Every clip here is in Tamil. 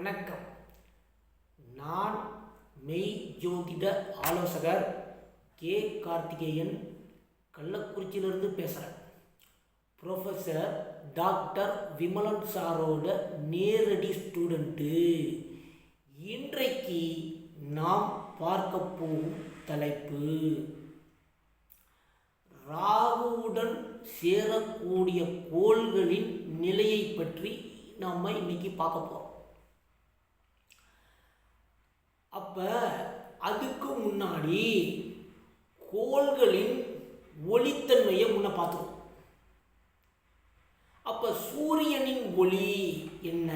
வணக்கம். நான் மெய் ஜோதிட ஆலோசகர் கே கார்த்திகேயன், கள்ளக்குறிச்சியிலிருந்து பேசுகிறேன். ப்ரொஃபஸர் டாக்டர் விமலன் சாரோட நேரடி ஸ்டூடெண்ட்டு. இன்றைக்கு நாம் பார்க்க போகும் தலைப்பு ராகுவுடன் சேரக்கூடிய கோள்களின் நிலையை பற்றி நாம் இன்னைக்கு பார்க்க போகிறோம். அப்போ அதுக்கு முன்னாடி கோள்களின் ஒளித்தன்மையை முன்ன பார்த்துருவோம். அப்போ சூரியனின் ஒளி என்ன?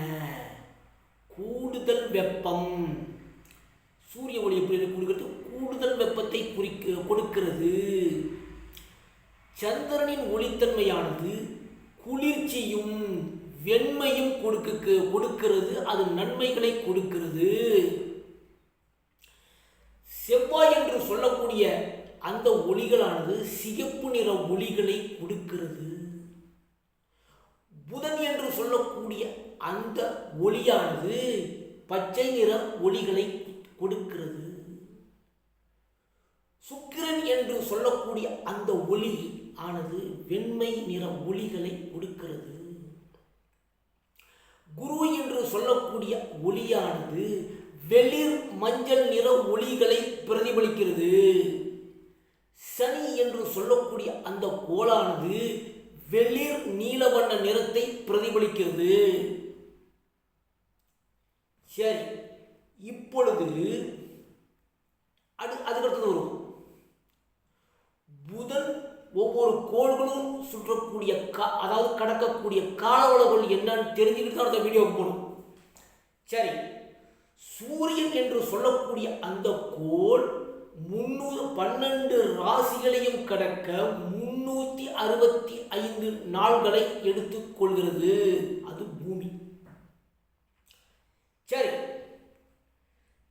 கூடுதல் வெப்பம். சூரிய ஒளி எப்படி கொடுக்கிறது? கூடுதல் வெப்பத்தை கொடுக்கிறது. சந்திரனின் ஒளித்தன்மையானது குளிர்ச்சியும் வெண்மையும் கொடுக்கிறது. அது நன்மைகளை கொடுக்கிறது. செவ்வாய் என்று சொல்லக்கூடிய அந்த ஒளிகளானது சிகப்பு நிற ஒளிகளை கொடுக்கிறது. புதன் என்று சொல்லக்கூடிய அந்த ஒளியானது பச்சை நிற ஒளிகளை கொடுக்கிறது. சுக்கிரன் என்று சொல்லக்கூடிய அந்த ஒளி ஆனது வெண்மை நிற ஒளிகளை கொடுக்கிறது. குரு என்று சொல்லக்கூடிய ஒளியானது வெளிர் மஞ்சள் நிற ஒளிகளை பிரதிபலிக்கிறது. சனி என்று சொல்லக்கூடிய அந்த கோளானது வெளிர் நீலவண்ண நிறத்தை பிரதிபலிக்கிறது. சரி, இப்பொழுது அதுக்கடுத்தது வரும். புதன் ஒவ்வொரு கோள்களும் சுற்றக்கூடிய அதாவது கடக்கக்கூடிய காலவளவுகள் என்னன்னு தெரிஞ்சுக்கிட்டு தான் அந்த வீடியோவுக்கு போகணும். சரி, சூரியன் என்று சொல்லக்கூடிய அந்த கோள் 312 ராசிகளையும் கடக்க 365 நாள்களை எடுத்துக்கொள்கிறது. அது பூமி. சரி,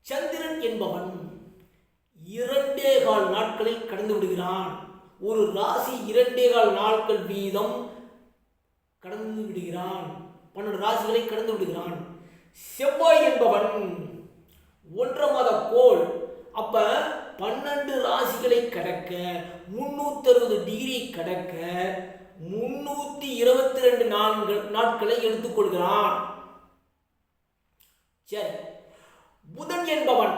சந்திரன் என்பவன் 2.25 நாட்களில் கடந்து விடுகிறான். ஒரு ராசி 2.25 நாட்கள் வீதம் கடந்து விடுகிறான். 12 ராசிகளை கடந்து விடுகிறான். செவ்வாய் என்பவன் 1 மாத கோள். அப்ப 12 ராசிகளை கடக்க 360 டிகிரி கடக்க 322 நாட்களை எடுத்துக்கொள்கிறான். சரி, புதன் என்பவன்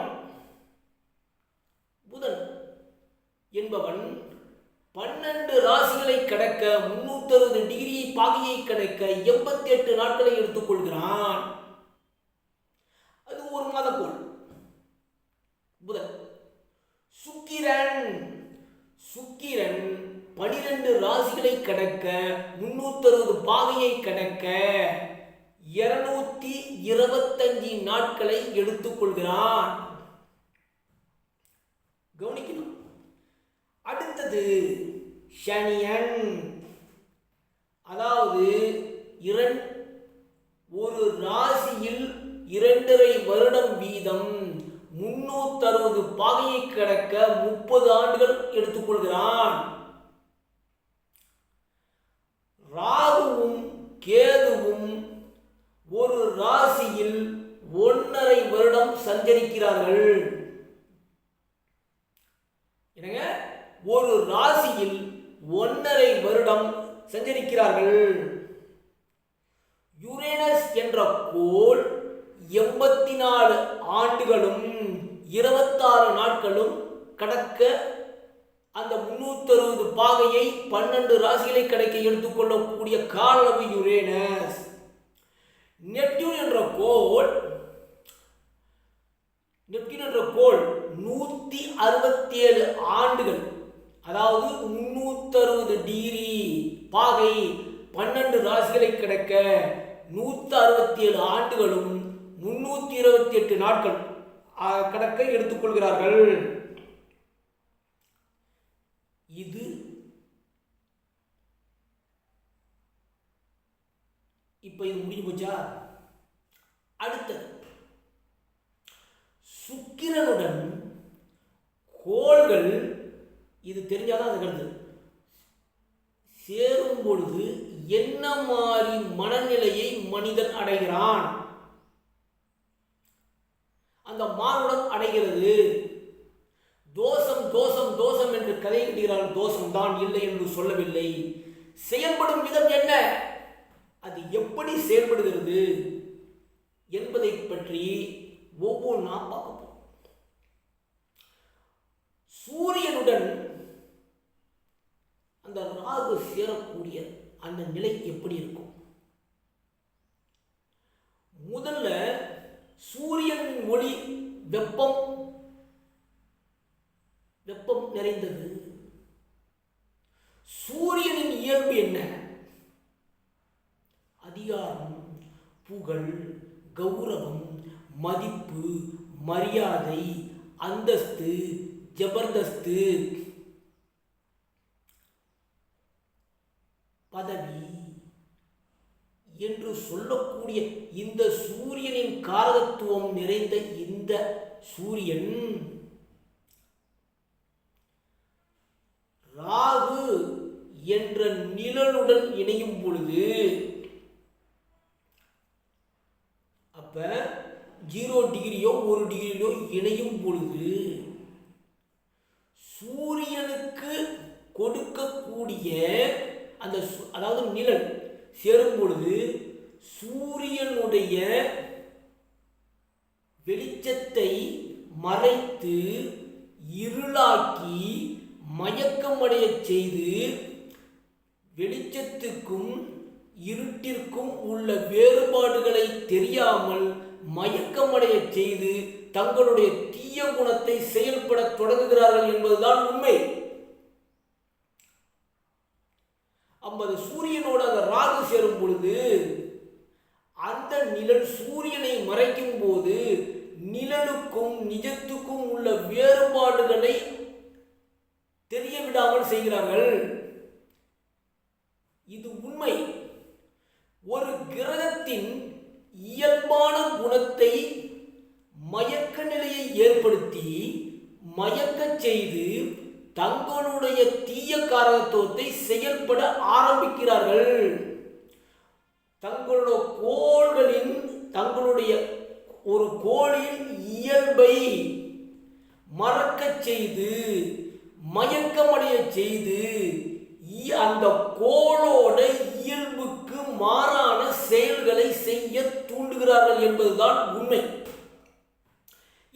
12 ராசிகளை கடக்க 360 டிகிரி பாகையை கடக்க 88 நாட்களை எடுத்துக்கொள்கிறான். அது 1 மாத கோள். புதன். சுக்கிரன் 12 ராசிகளை கடக்க 360 பாகையை கடக்க 225 நாட்களை எடுத்துக்கொள்கிறான். கவனிக்கணும். அடுத்தது சனியன். அதாவது ஒரு ராசியில் 2.5 வருடம் வீதம் 360 பாகையை கடக்க 30 ஆண்டுகள் எடுத்துக்கொள்கிறான். ராகுவும் கேதுவும் ஒரு ராசியில் 1.5 வருடம் சஞ்சரிக்கிறார்கள். என்னங்க? ஒரு ராசியில் 1.5 வருடம் சஞ்சரிக்கிறார்கள். யுரேனஸ் என்ற கோள் 84 ஆண்டுகளும் 26 நாட்களும் கடக்க அந்த 360 பாகையை 12 ராசிகளை கடக்க எடுத்துக்கொள்ளக்கூடிய கால அளவு யுரேனஸ். நெப்டியூன் என்ற கோள் 167 ஆண்டுகள், அதாவது 360 டிகிரி பாகை 12 ராசிகளை கடக்க 167 ஆண்டுகளும் 328 நாட்கள் கடக்க எடுத்துக்கொள்கிறார்கள். இது முடிஞ்சு போச்சா? அடுத்தது சுக்கிரனுடன் கோள்கள், இது தெரிஞ்சாதான் அது கருது, சேரும் பொழுது என்ன மாதிரி மனநிலையை மனிதன் அடைகிறான்? அந்த மானுடம் அடைகிறது. தோஷம் தோஷம் தோஷம் என்று கதை கட்டுகிறார்கள். தோஷம் தான், இல்லை என்று சொல்லவில்லை. செயல்படும் விதம் என்ன, அது எப்படி செயல்படுகிறது என்பதை பற்றி ஒவ்வொன்றா பார்க்க போறோம். சூரியனுடன் அந்த ராகு சேரக்கூடிய அந்த நிலை எப்படி இருக்கும்? முதல்ல சூரியன் ஒளி வெப்பம் நிறைந்தது. சூரியனின் இயல்பு என்ன? அதிகாரம், புகழ், கௌரவம், மதிப்பு, மரியாதை, அந்தஸ்து, ஜபர்தஸ்து, பதவி என்று சொல்லக்கூடிய இந்த சூரியனின் காரகத்துவம் நிறைந்த இந்த சூரியன் ராகு என்ற நிழலுடன் இணையும் பொழுது, அப்ப 0 டிகிரியோ 1 டிகிரியோ இணையும் பொழுது சூரியனுக்கு கொடுக்கக்கூடிய அந்த அதாவது நிழல் சேரும் பொழுது சூரியனுடைய வெளிச்சத்தை மறைத்து இருளாக்கி மயக்கமடைய செய்து வெளிச்சத்துக்கும் இருட்டிற்கும் உள்ள வேறுபாடுகளை தெரியாமல் மயக்கமடைய செய்து தங்களுடைய தீய குணத்தை செயல்பட தொடங்குகிறார்கள் என்பதுதான் உண்மை. அந்த சூரியனோட அந்த ராகு சேரும் பொழுது அந்த நிழல் சூரியனை மறைக்கும் போது நிழலுக்கும் நிஜத்துக்கும் உள்ள வேறுபாடுகளை தெரிய விடாமல் செய்கிறார்கள். இது உண்மை. ஒரு கிரகத்தின் இயல்பான குணத்தை மயக்க நிலையை ஏற்படுத்தி மயக்க செய்து தங்களுடைய தீய காரகத்துவத்தை செயல்பட ஆரம்பிக்கிறார்கள். தங்களுடைய கோள்களின் தங்களுடைய ஒரு கோளின் இயல்பை மறக்க செய்து மயக்கமடைய செய்து அந்த கோளோட இயல்புக்கு மாறான செயல்களை செய்ய தூண்டுகிறார்கள் என்பதுதான் உண்மை.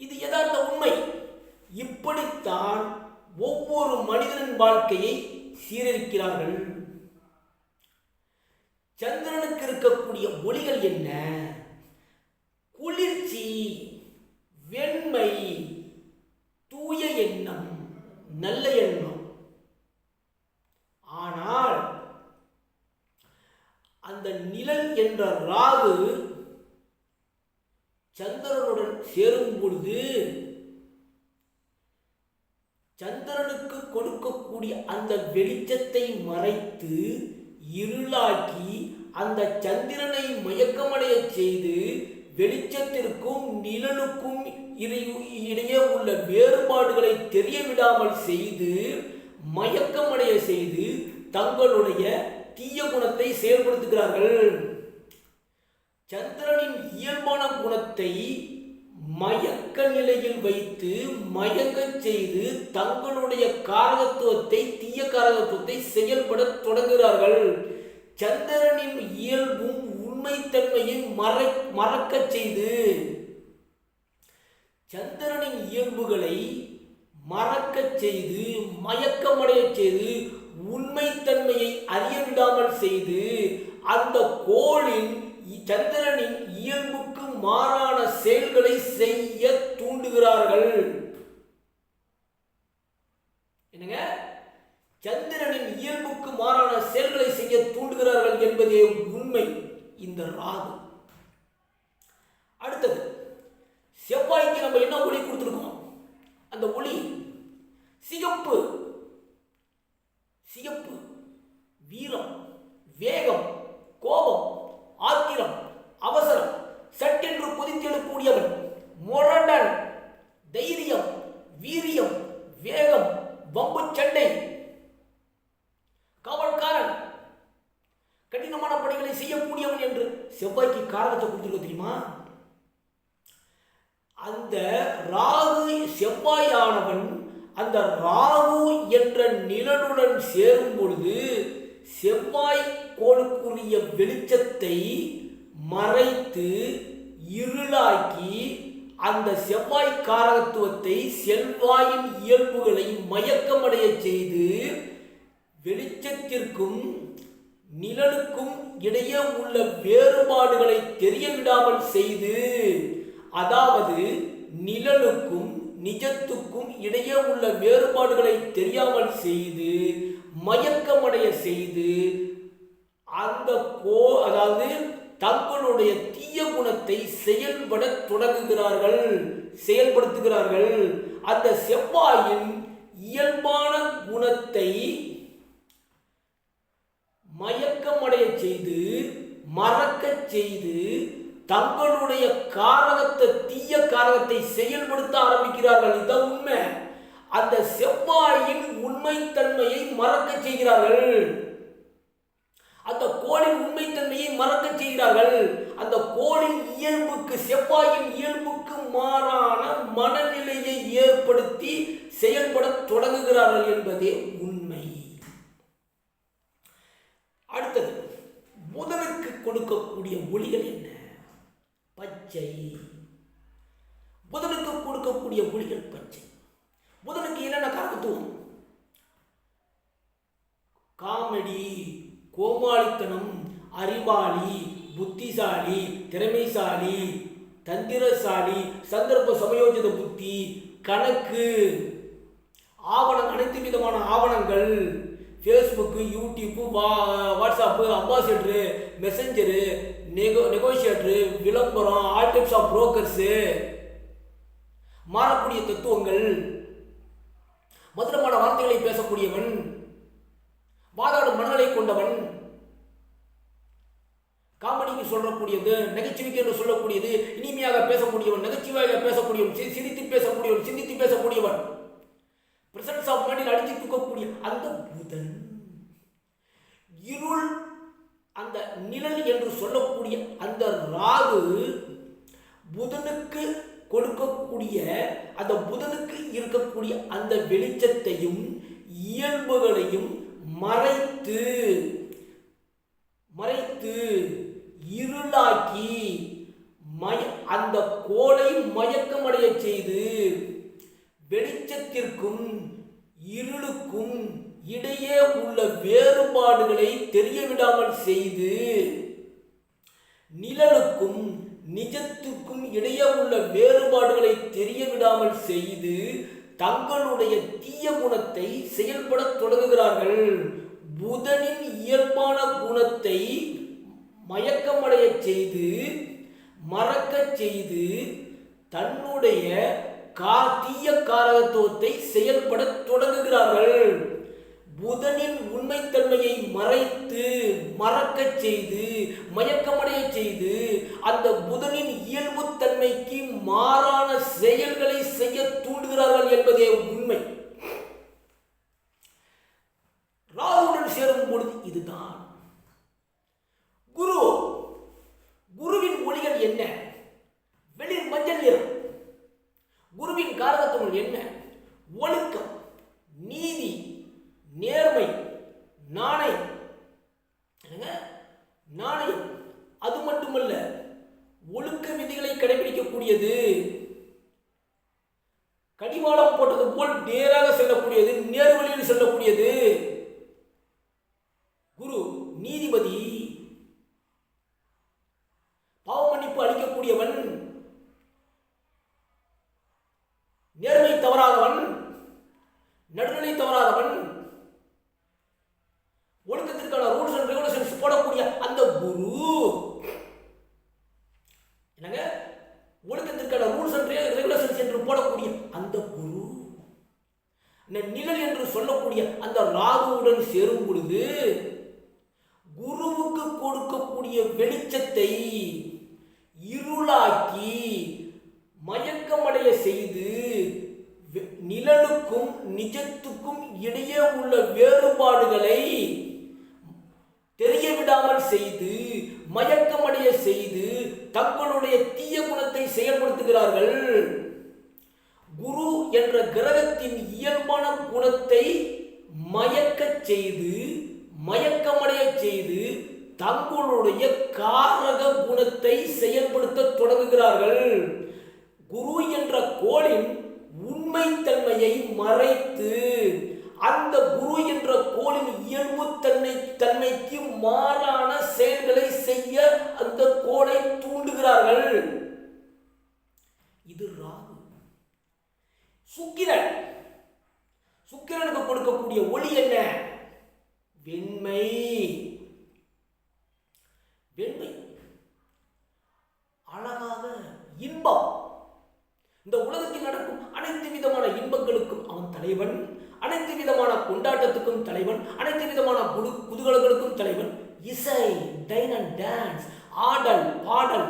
இது யதார்த்த உண்மை. இப்படித்தான் ஒவ்வொரு மனிதனின் வாழ்க்கையை சீரழிக்கிறார்கள். சந்திரனுக்கு இருக்கக்கூடிய ஒளிகள் என்ன? குளிர்ச்சி, வெண்மை, தூய எண்ணம், நல்ல எண்ணம். ஆனால் அந்த நிழல் என்ற ராகு சந்திரனுடன் சேரும் பொழுது சந்திரனுக்கு கொடுக்கக்கூடிய அந்த வெளிச்சத்தை மறைத்து இருளாக்கி அந்த சந்திரனை மயக்கமடைய செய்து வெளிச்சத்திற்கும் நிழலுக்கும் இடையே உள்ள வேறுபாடுகளை தெரிய விடாமல் செய்து மயக்கமடைய செய்து தங்களுடைய தீய குணத்தை செயல்படுத்துகிறார்கள். சந்திரனின் இயல்பான குணத்தை மயக்க நிலையில் வைத்து மயங்க செய்து தங்களுடைய காரகத்துவத்தை தீய காரகத்துவத்தை செயல்பட தொடங்குகிறார்கள். சந்திரனின் இயல்பும் உண்மைத்தன்மையை மறக்க செய்து சந்திரனின் இயல்புகளை மறக்க செய்து மயக்கமடைய செய்து உண்மைத்தன்மையை அறிய விடாமல் செய்து அந்த கோளின் சந்திரனின் இயல்புக்கு மாறான செயல்களை செய்ய தூண்டுகிறார்கள். என்னங்க? சந்திரனின் இயல்புக்கு மாறான செயல்களை செய்ய தூண்டுகிறார்கள் என்பதே உண்மை. இந்த ராகு. அடுத்தது செவ்வாய்க்கு நம்ம என்ன ஒளி கொடுத்துருக்கோம்? அந்த ஒளி சிகப்பு. சிகப்பு வீரம், வேகம், கோபம், ஆத்திரம், அவசரம், சட்டென்று கொதித்தெழக்கூடியவன், முரடன், தைரியம், வீரியம், வேகம், வம்பு சண்டை, காவல்காரன், கடினமான பணிகளை செய்யக்கூடியவன் என்று செவ்வாய்க்கு காரணத்தை கொடுத்துருக்க தெரியுமா? அந்த ராகு செவ்வாயானவன் அந்த ராகு என்ற நிழலுடன் சேரும் பொழுது செவ்வாய் கோளுக்குரிய வெளிச்சத்தை மறைத்து இருளாக்கி அந்த செவ்வாய் காரகத்துவத்தை செவ்வாயின் இயல்புகளை மயக்கமடைய செய்து வெளிச்சத்திற்கும் நிழலுக்கும் இடையே உள்ள வேறுபாடுகளை தெரிய விடாமல் செய்து, அதாவது நிழலுக்கும் நிஜத்துக்கும் இடையே உள்ள வேறுபாடுகளை தெரியாமல் செய்து மயக்கமடைய செய்து அந்த அதாவது தங்களுடைய தீய குணத்தை செயல்படுத்துகிறார்கள். அந்த செவ்வாயின் இயல்பான குணத்தை மயக்கமடைய செய்து மறக்க செய்து தங்களுடைய தீய காரகத்தை செயல்படுத்த ஆரம்பிக்கிறார்கள். இதுதான் உண்மை. அந்த செவ்வாயின் உண்மைத்தன்மையை மறக்க செய்கிறார்கள். அந்த கோளின் உண்மைத்தன்மையை மறக்க செய்கிறார்கள். அந்த கோளின் இயல்புக்கு செவ்வாயின் இயல்புக்கு மாறான மனநிலையை ஏற்படுத்தி செயல்பட தொடங்குகிறார்கள் என்பதே உண்மை. அடுத்தது, புதனுக்கு கொடுக்கக்கூடிய ஒளிகள் என்ன? பச்சை. புதனுக்கு கொடுக்கக்கூடிய ஒளிகள் பச்சை. புதனுக்கு என்னென்ன காரகத்துவம்? காமெடி, கோமாளித்தனம், அறிவாளி, புத்திசாலி, திறமைசாலி, தந்திரசாலி, சந்தர்ப்ப சமயோஜித புத்தி, கணக்கு, அனைத்து விதமான ஆவணங்கள், ஃபேஸ்புக்கு, யூடியூப்பு, வாட்ஸ்அப்பு, அம்பாசிடரு, மெசஞ்சரு, நெகோசியேட்டரு, விளம்பரம், ஆல் டைப்ஸ் ஆஃப் புரோக்கர்ஸு, மாறக்கூடிய தத்துவங்கள், மதுரமான வார்த்தைகளை பேசக்கூடியவன், வாதாடும் மனநிலை கொண்டவன், காமெடிக்கு சொல்லக்கூடியது, நகைச்சுவைக்கு என்று சொல்லக்கூடியது, இனிமையாக பேசக்கூடியவன், நகைச்சுவையாக பேசக்கூடியவன், சிரித்து பேசக்கூடியவன், சிந்தித்து பேசக்கூடியவன், பிரசன்ஸ் ஆஃப் மைண்டில் அடித்து தூக்கக்கூடிய அந்த புதன். இருள், அந்த நிழல் என்று சொல்லக்கூடிய அந்த ராகு புதனுக்கு கொடுக்கக்கூடிய அந்த புதனுக்கு இருக்கக்கூடிய அந்த வெளிச்சத்தையும் இயல்புகளையும் மறைத்து இருளாக்கி அந்த கோளை மயக்கமடைய செய்து வெளிச்சத்திற்கும் இருளுக்கும் இடையே உள்ள வேறுபாடுகளை தெரியவிடாமல் செய்து நிழலுக்கும் நிஜத்துக்கும் இடையே உள்ள வேறுபாடுகளை தெரியவிடாமல் செய்து தங்களுடைய தீய குணத்தை செயல்பட தொடங்குகிறார்கள். புதனின் இயல்பான குணத்தை மயக்கமடைய செய்து மறக்க செய்து தன்னுடைய தீய காரகத்துவத்தை செயல்பட தொடங்குகிறார்கள். புதனின் உண்மைத்தன்மையை மறைத்து மறக்க செய்து மயக்கமடைய செய்து அந்த புதனின் இயல்பு தன்மைக்கு மாறான செயல்களை செய்ய தூண்டுகிறார்கள் என்பதே உண்மை. ராகுவுடன் சேரும் பொழுது இதுதான். குருவின் ஒளிகள் என்ன? வெளிர் மஞ்சள் நிறம். குருவின் காரகத்துவம் என்ன? ஒழுக்கம், நீதி, நேர்மை, நாணயம். அது மட்டுமல்ல, ஒழுக்க விதிகளை கடைபிடிக்கக்கூடியது, கடிவாளம் போட்டது போல் நேராக செல்லக்கூடியது, நேர்வழியில் செல்லக்கூடியது. குரு நீதிபதி, பாவ மன்னிப்பு அளிக்கக்கூடியவன், நேர்மை தவறாதவன், நடுநிலை தவறாதவன், ஒழுக்கத்திற்கான ரூல்ஸ் அண்ட் ரெகுலேஷன்ஸ் போடக்கூடிய அந்த குரு. என்னங்க? ஒழுக்கத்திற்கான ரூல்ஸ் அண்ட் ரெகுலேஷன்ஸ் என்று போடக்கூடிய அந்த குரு. நிழல் என்று சொல்லக்கூடிய அந்த ராகுவுடன் சேரும் பொழுது குருவுக்கு கொடுக்கக்கூடிய வெளிச்சத்தை இருளாக்கி மயக்கமடைய செய்து நிழலுக்கும் நிஜத்துக்கும் இடையே உள்ள வேறுபாடுகளை தெரியவிடாமல் செய்து மயக்கமடைய செய்து தங்களுடைய தீய குணத்தை செயல்படுத்துகிறார்கள். குரு என்ற கிரகத்தின் இயல்பான குணத்தை மயக்கச் செய்து, மயக்கமடைய செய்து தங்களுடைய காரக குணத்தை செயல்படுத்த தொடங்குகிறார்கள். குரு என்ற கோளின் உண்மைத்தன்மையை மறைத்து அந்த குரு என்ற கோளின் இயல்பு தன்மைக்கு மாறான செயல்களை செய்ய அந்த கோளை தூண்டுகிறார்கள். இது ராகு. சுக்கிரன், சுக்கிரனுக்கு கொடுக்கக்கூடிய ஒளி என்ன? வெண்மை. வெண்மை அழகாக இன்பம். இந்த உலகத்தில் நடக்கும் அனைத்து விதமான இன்பங்களுக்கும் அவன் தலைவன், அனைத்து விதமான கொண்டாட்டத்துக்கும் தலைவன், அனைத்து விதமான குதூகலங்களுக்கும் தலைவன். இசை, டைன் அண்ட் டான்ஸ், ஆடல் பாடல்,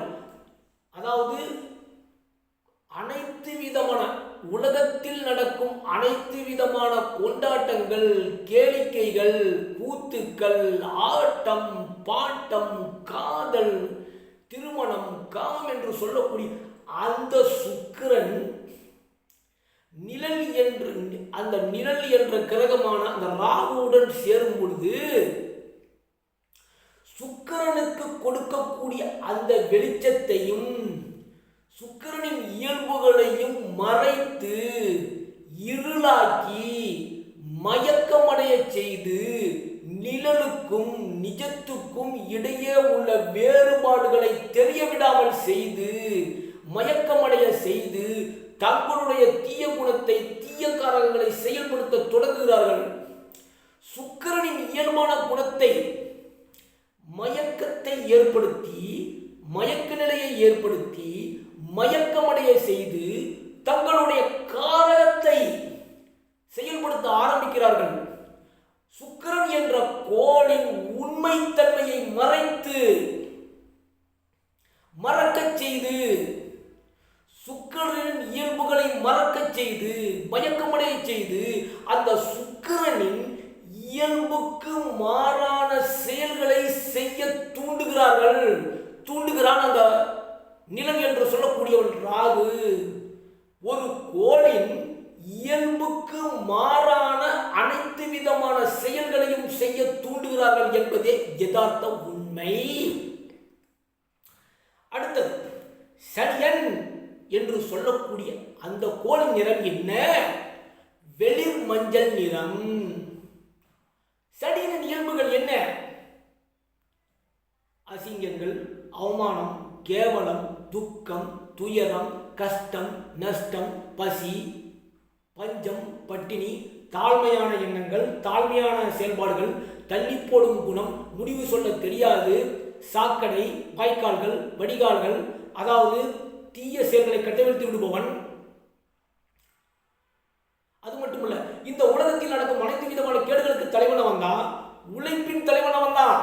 அதாவது அனைத்து விதமான உலகத்தில் நடக்கும் அனைத்து விதமான கொண்டாட்டங்கள், கேளிக்கைகள், கூத்துக்கள், ஆட்டம் பாட்டம், காதல், திருமணம், காமம் என்று சொல்லக்கூடிய அந்த சுக்கிரன் நிழல் என்று, அந்த நிழல் என்ற கிரகமான அந்த ராகுவுடன் சேரும் பொழுது சுக்கிரனுக்கு கொடுக்கக்கூடிய அந்த வெளிச்சத்தையும் சுக்கிரனின் இயல்புகளையும் மறைத்து இருளாக்கி மயக்கமடைய செய்து நிழலுக்கும் நிஜத்துக்கும் இடையே உள்ள வேறுபாடுகளை தெரியவிடாமல் செய்து மயக்கமடைய செய்து தங்களுடைய தீய குணத்தை, தீய காரகங்களை செயல்படுத்த தொடங்குகிறார்கள். சுக்கிரனின் இயல்பான குணத்தை மயக்கத்தை ஏற்படுத்தி, மயக்க நிலையை ஏற்படுத்தி மயக்கமடைய செய்து தங்களுடைய காரகத்தை செயல்படுத்த ஆரம்பிக்கிறார்கள். சுக்கிரன் என்ற கோளின் உண்மைத்தன்மையை மறக்கச் செய்து, சுக்கிரனின் இயல்புகளை மறக்கச் செய்து, மயக்கமடைய செய்து அந்த சுக்கிரனின் இயல்புக்கு மாறான செயல்களை செய்ய தூண்டுகிறான் அந்த நிழல் என்று சொல்லக்கூடியவன் ராகு. ஒரு கோளின் இயல்புக்கு மாறான அனைத்து விதமான செயல்களையும் செய்ய தூண்டுகிறார்கள் என்பதே யதார்த்த உண்மை. அடுத்தது சனியன் என்று சொல்லக்கூடிய அந்த கோளின் நிறம் என்ன? வெளிர் மஞ்சள் நிறம். சனியின் இயல்புகள் என்ன? அசிங்கங்கள், அவமானம், கேவலம், துக்கம், துயரம், கஷ்டம், நஷ்டம், பசி, பஞ்சம், பட்டினி, தாழ்மையான எண்ணங்கள், தாழ்மையான செயல்பாடுகள், தள்ளி போடும் குணம், முடிவு சொல்ல தெரியாது, சாக்கடை, வாய்க்கால்கள், வடிகால்கள், அதாவது தீய செயல்களை கட்டவிழ்த்து விடுபவன். அது மட்டுமல்ல, இந்த உலகத்தில் நடக்கும் அனைத்து விதமான கேடுகளுக்கு தலைவனவன் தான், உழைப்பின் தலைவனவன் தான்.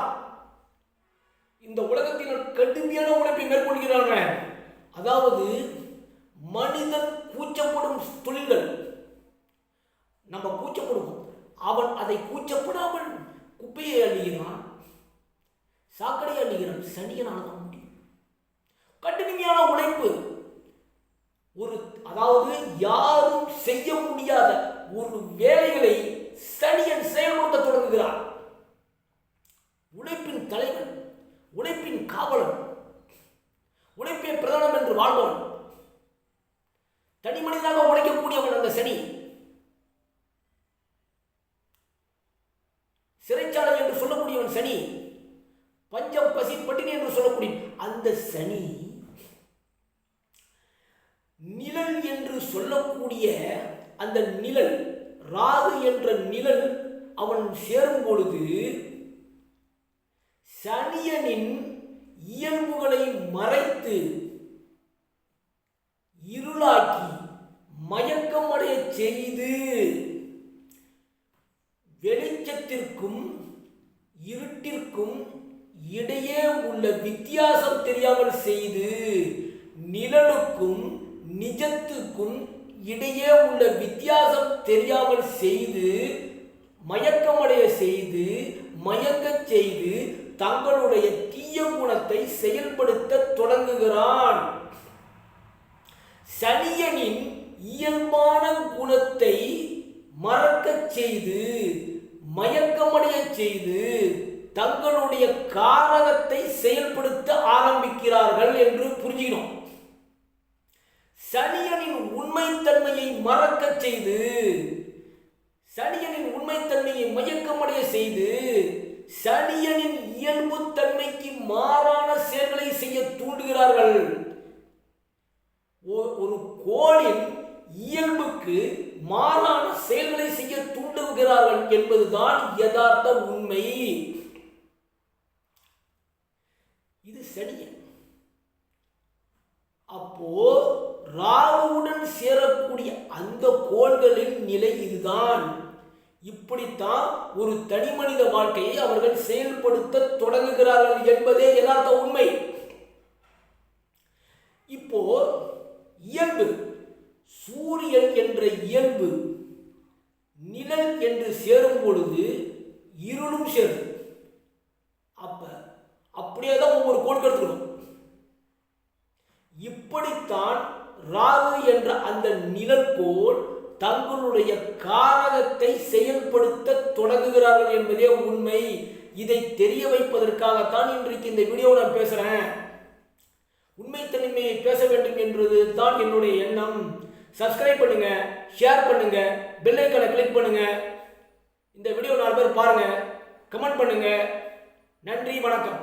இந்த உலகத்தில் கடுமையான உழைப்பை மேற்கொள்கிறாங்க. அதாவது மனிதன் கூச்சப்படும் தொழில்கள், நம்ம கூச்சப்படுவோம், அவன் அதை கூச்சப்படாமல் குப்பையை அள்ளுகிறான், சாக்கடையை அள்ளுகிறான். சனியனால தான் முடியும். கடுமையான உழைப்பு, அதாவது யாரும் செய்ய முடியாத ஒரு வேலைகளை சனியன் செயல்படுத்த தொடங்குகிறான். உழைப்பின் தலைவன், உழைப்பின் காவலன், உழைப்பே பிரதானம் என்று வாழ்பவன், தனி மனிதனாக உழைக்கக்கூடியவன் அந்த சனி. சிறைச்சாலை என்று சொல்லக்கூடியவன் சனி. பஞ்சம், பசி, பட்டினி என்று சொல்லக்கூடிய அந்த சனி. நிழல் என்று சொல்லக்கூடிய அந்த நிழல், ராகு என்ற நிழல் அவன் சேரும் பொழுது சனியனின் இயல்புகளை மறைத்து இருளாக்கி மயக்கமடைய செய்து வெளிச்சத்திற்கும் இருட்டிற்கும் இடையே உள்ள வித்தியாசம் தெரியாமல் செய்து, நிழலுக்கும் நிஜத்துக்கும் இடையே உள்ள வித்தியாசம் தெரியாமல் செய்து, மயக்கமடைய செய்து, மயக்கச் செய்து தங்களுடைய தீய குணத்தை செயல்படுத்த தொடங்குகிறான். சனியனின் இயல்பான குணத்தை மறக்கச் செய்து, மயக்கமடைய செய்து, தங்களுடைய காரகத்தை செயல்படுத்த ஆரம்பிக்கிறார்கள் என்று புரிஞ்சுக்கணும். சனியனின் உண்மைத்தன்மையை மறக்கச் செய்து, சனியனின் உண்மைத்தன்மையை மயக்கமடைய செய்து, சனியனின் இயல்பு தன்மைக்கு மாறான செயல்களை செய்ய தூண்டுகிறார்கள். ஒரு கோளின் இயல்புக்கு மாறான செயல்களை செய்ய தூண்டுகிறார்கள் என்பதுதான் யதார்த்த உண்மை. இது சனியன். அப்போ ராகுவுடன் சேரக்கூடிய அந்த கோள்களின் நிலை இதுதான். இப்படித்தான் ஒரு தனி மனித வாழ்க்கையை அவர்கள் செயல்படுத்த தொடங்குகிறார்கள் என்பதே யதார்த்த உண்மை. இப்போ இயல்பு, சூரியன் என்ற இயல்பு நிழல் என்று சேரும் பொழுது இருளும் சேரும். அப்படியே தான் ஒவ்வொரு கோள் எடுத்துக்கணும். இப்படித்தான் ராகு என்ற அந்த நிழற்கோள் தங்களுடைய காரகத்தை செயல்படுத்த தொடங்குகிறார்கள் என்பதே உண்மை. இதை தெரிய வைப்பதற்காகத்தான் இன்றைக்கு இந்த வீடியோ நான் பேசுறேன். உண்மைத்தன்மையை பேச வேண்டும் என்றது தான் என்னுடைய எண்ணம். சப்ஸ்கிரைப் பண்ணுங்க, ஷேர் பண்ணுங்க, பெல் ஐகானை கிளிக் பண்ணுங்க. இந்த வீடியோ 4 பேர் பாருங்க, கமெண்ட் பண்ணுங்க. நன்றி, வணக்கம்.